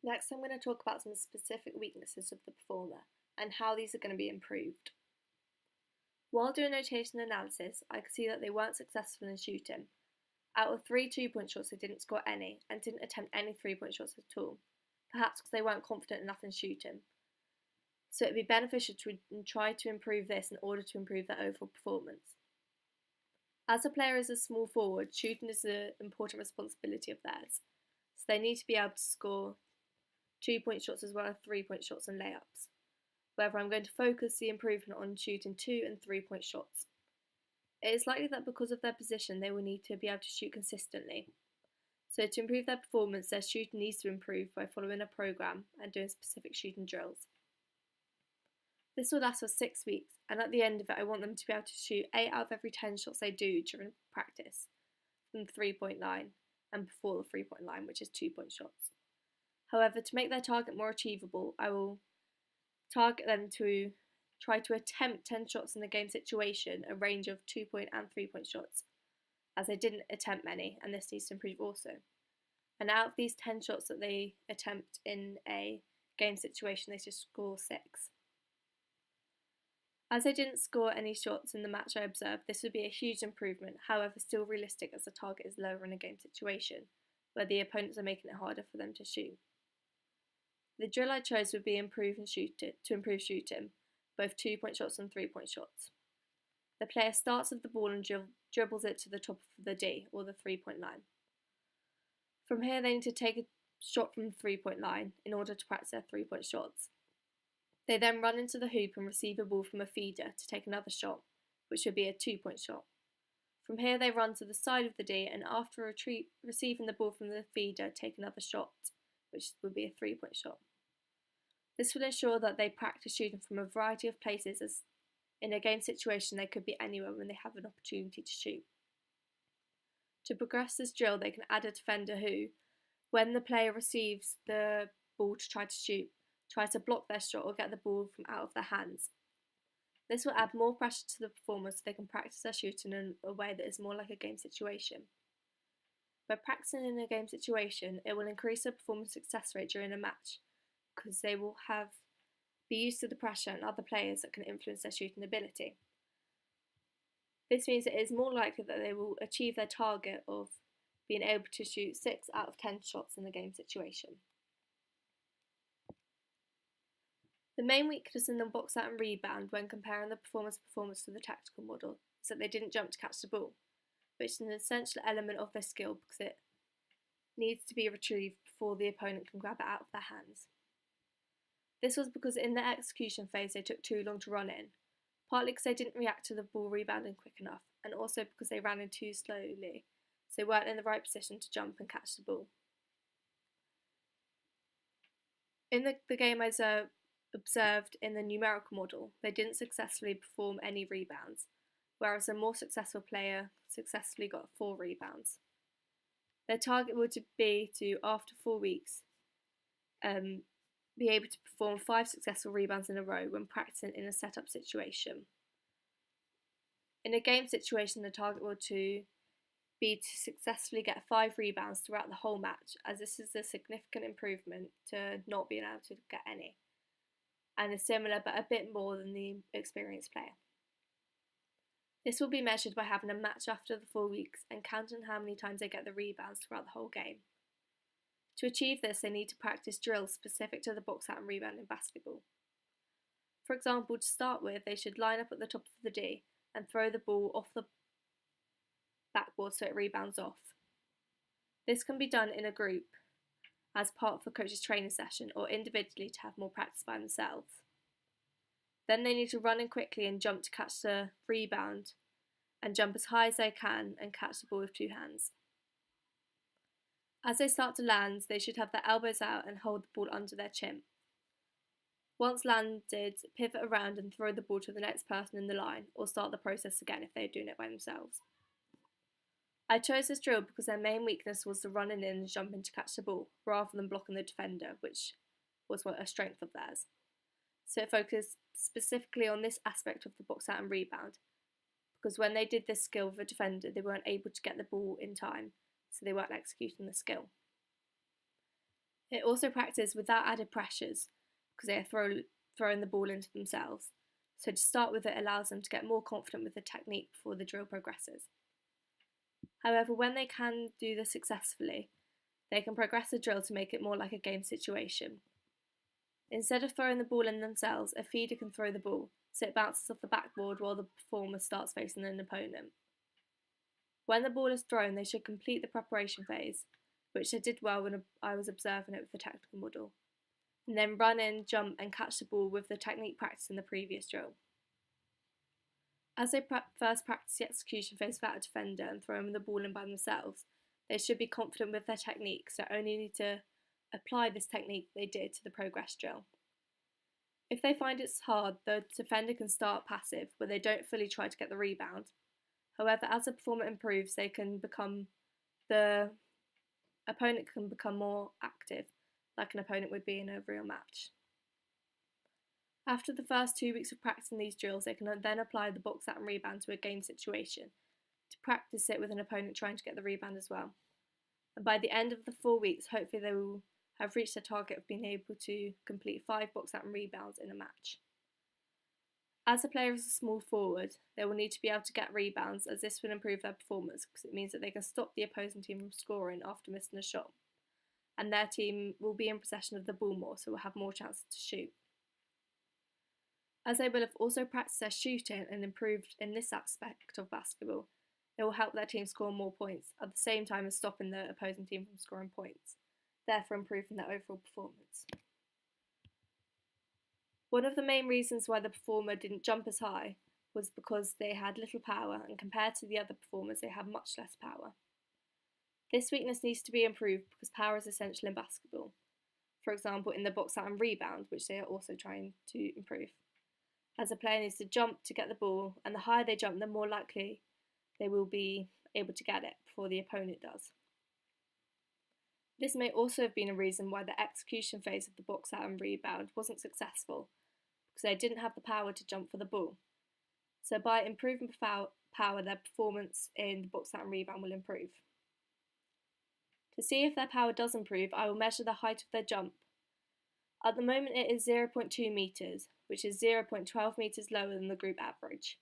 Next, I'm going to talk about some specific weaknesses of the performer and how these are going to be improved. While doing notation analysis, I could see that they weren't successful in shooting. Out of 3 2-point shots, they didn't score any and didn't attempt any 3-point shots at all, perhaps because they weren't confident enough in shooting. So it'd be beneficial to try to improve this in order to improve their overall performance. As a player is a small forward, shooting is an important responsibility of theirs, so they need to be able to score 2-point shots as well as 3-point shots and layups. However, I'm going to focus the improvement on shooting 2 and 3-point shots. It is likely that because of their position, they will need to be able to shoot consistently. So to improve their performance, their shooting needs to improve by following a program and doing specific shooting drills. This will last for 6 weeks, and at the end of it, I want them to be able to shoot 8 out of every 10 shots they do during practice from the 3-point line and before the 3-point line, which is 2-point shots. However, to make their target more achievable, I will target them to try to attempt 10 shots in the game situation, a range of 2-point and 3-point shots, as they didn't attempt many, and this needs to improve also. And out of these 10 shots that they attempt in a game situation, they should score 6. As they didn't score any shots in the match I observed, this would be a huge improvement, however still realistic as the target is lower in a game situation, where the opponents are making it harder for them to shoot. The drill I chose would be to improve shooting, both 2-point shots and 3-point shots. The player starts with the ball and dribbles it to the top of the D, or the 3-point line. From here they need to take a shot from the 3-point line in order to practice their 3-point shots. They then run into the hoop and receive a ball from a feeder to take another shot, which would be a 2-point shot. From here they run to the side of the D and after receiving the ball from the feeder take another shot, which would be a 3-point shot. This will ensure that they practice shooting from a variety of places, as in a game situation they could be anywhere when they have an opportunity to shoot. To progress this drill, they can add a defender who, when the player receives the ball to try to shoot, tries to block their shot or get the ball from out of their hands. This will add more pressure to the performers so they can practice their shooting in a way that is more like a game situation. By practicing in a game situation, it will increase their performance success rate during a match, because they will be used to the pressure and other players that can influence their shooting ability. This means it is more likely that they will achieve their target of being able to shoot 6 out of 10 shots in the game situation. The main weakness in the box out and rebound when comparing the performance to the tactical model is that they didn't jump to catch the ball, which is an essential element of their skill because it needs to be retrieved before the opponent can grab it out of their hands. This was because in the execution phase they took too long to run in, partly because they didn't react to the ball rebounding quick enough, and also because they ran in too slowly, so they weren't in the right position to jump and catch the ball. In the game I observed in the numerical model, they didn't successfully perform any rebounds, whereas a more successful player successfully got 4 rebounds. Their target would be to, after 4 weeks, be able to perform 5 successful rebounds in a row when practicing in a setup situation. In a game situation, the target would be to successfully get 5 rebounds throughout the whole match, as this is a significant improvement to not being able to get any, and is similar but a bit more than the experienced player. This will be measured by having a match after the 4 weeks and counting how many times they get the rebounds throughout the whole game. To achieve this, they need to practice drills specific to the box out and rebound in basketball. For example, to start with, they should line up at the top of the D and throw the ball off the backboard so it rebounds off. This can be done in a group as part of the coach's training session or individually to have more practice by themselves. Then they need to run in quickly and jump to catch the rebound and jump as high as they can and catch the ball with 2 hands. As they start to land, they should have their elbows out and hold the ball under their chin. Once landed, pivot around and throw the ball to the next person in the line, or start the process again if they're doing it by themselves. I chose this drill because their main weakness was the running in and jumping to catch the ball, rather than blocking the defender, which was a strength of theirs. So it focused specifically on this aspect of the box out and rebound, because when they did this skill with a defender, they weren't able to get the ball in time, so they weren't executing the skill. It also practices without added pressures because they are throwing the ball into themselves. So to start with, it allows them to get more confident with the technique before the drill progresses. However, when they can do this successfully, they can progress the drill to make it more like a game situation. Instead of throwing the ball in themselves, a feeder can throw the ball, so it bounces off the backboard while the performer starts facing an opponent. When the ball is thrown, they should complete the preparation phase, which they did well when I was observing it with the technical model, and then run in, jump and catch the ball with the technique practiced in the previous drill. As they first practice the execution phase without a defender and throwing the ball in by themselves, they should be confident with their technique, so only need to apply this technique they did to the progress drill. If they find it's hard, the defender can start passive, where they don't fully try to get the rebound. However, as the performer improves, the opponent can become more active, like an opponent would be in a real match. After the first 2 weeks of practicing these drills, they can then apply the box out and rebound to a game situation, to practice it with an opponent trying to get the rebound as well. And by the end of the 4 weeks, hopefully they will have reached their target of being able to complete 5 box out and rebounds in a match. As a player is a small forward, they will need to be able to get rebounds, as this will improve their performance because it means that they can stop the opposing team from scoring after missing a shot, and their team will be in possession of the ball more, so will have more chances to shoot. As they will have also practiced their shooting and improved in this aspect of basketball, it will help their team score more points at the same time as stopping the opposing team from scoring points, therefore improving their overall performance. One of the main reasons why the performer didn't jump as high was because they had little power, and compared to the other performers, they had much less power. This weakness needs to be improved because power is essential in basketball. For example, in the box out and rebound, which they are also trying to improve. As a player needs to jump to get the ball, and the higher they jump, the more likely they will be able to get it before the opponent does. This may also have been a reason why the execution phase of the box out and rebound wasn't successful, because they didn't have the power to jump for the ball. So by improving power, their performance in the box out and rebound will improve. To see if their power does improve, I will measure the height of their jump. At the moment it is 0.2 metres, which is 0.12 metres lower than the group average.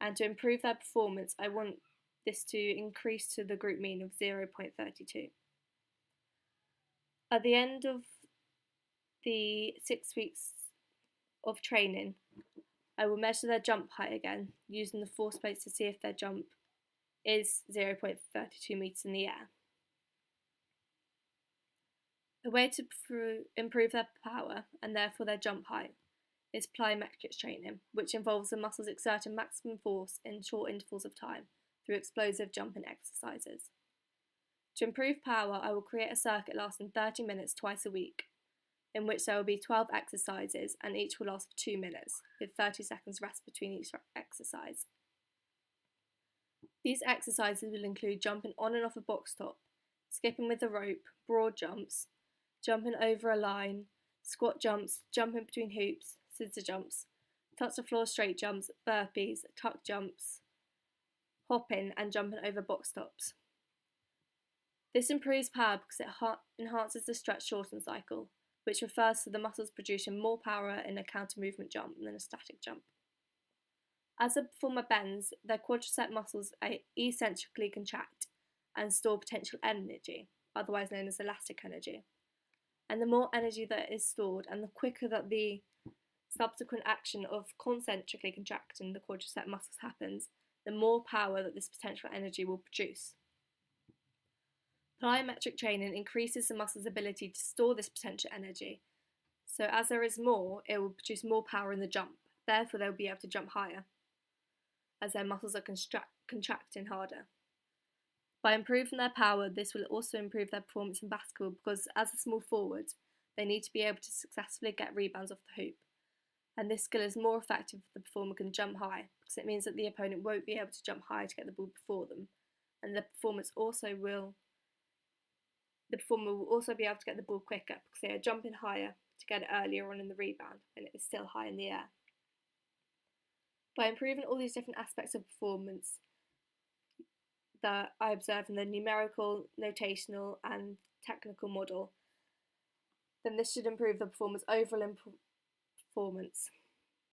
And to improve their performance, I want this to increase to the group mean of 0.32. At the end of the 6 weeks of training, I will measure their jump height again, using the force plates to see if their jump is 0.32 metres in the air. A way to improve their power, and therefore their jump height, is plyometrics training, which involves the muscles exerting maximum force in short intervals of time through explosive jumping exercises. To improve power, I will create a circuit lasting 30 minutes twice a week, in which there will be 12 exercises and each will last for 2 minutes, with 30 seconds rest between each exercise. These exercises will include jumping on and off a box top, skipping with a rope, broad jumps, jumping over a line, squat jumps, jumping between hoops, scissor jumps, touch the floor straight jumps, burpees, tuck jumps, hopping and jumping over box tops. This improves power because it enhances the stretch shorten cycle, which refers to the muscles producing more power in a counter movement jump than a static jump. As the performer bends, their quadricep muscles eccentrically contract and store potential energy, otherwise known as elastic energy. And the more energy that is stored, and the quicker that the subsequent action of concentrically contracting the quadricep muscles happens, the more power that this potential energy will produce. Plyometric training increases the muscle's ability to store this potential energy. So as there is more, it will produce more power in the jump. Therefore, they'll be able to jump higher, as their muscles are contracting harder. By improving their power, this will also improve their performance in basketball because as a small forward, they need to be able to successfully get rebounds off the hoop. And this skill is more effective if the performer can jump high, because it means that the opponent won't be able to jump high to get the ball before them. And the performer will also be able to get the ball quicker because they are jumping higher to get it earlier on in the rebound when it is still high in the air. By improving all these different aspects of performance that I observe in the numerical, notational and technical model, then this should improve the performer's overall performance.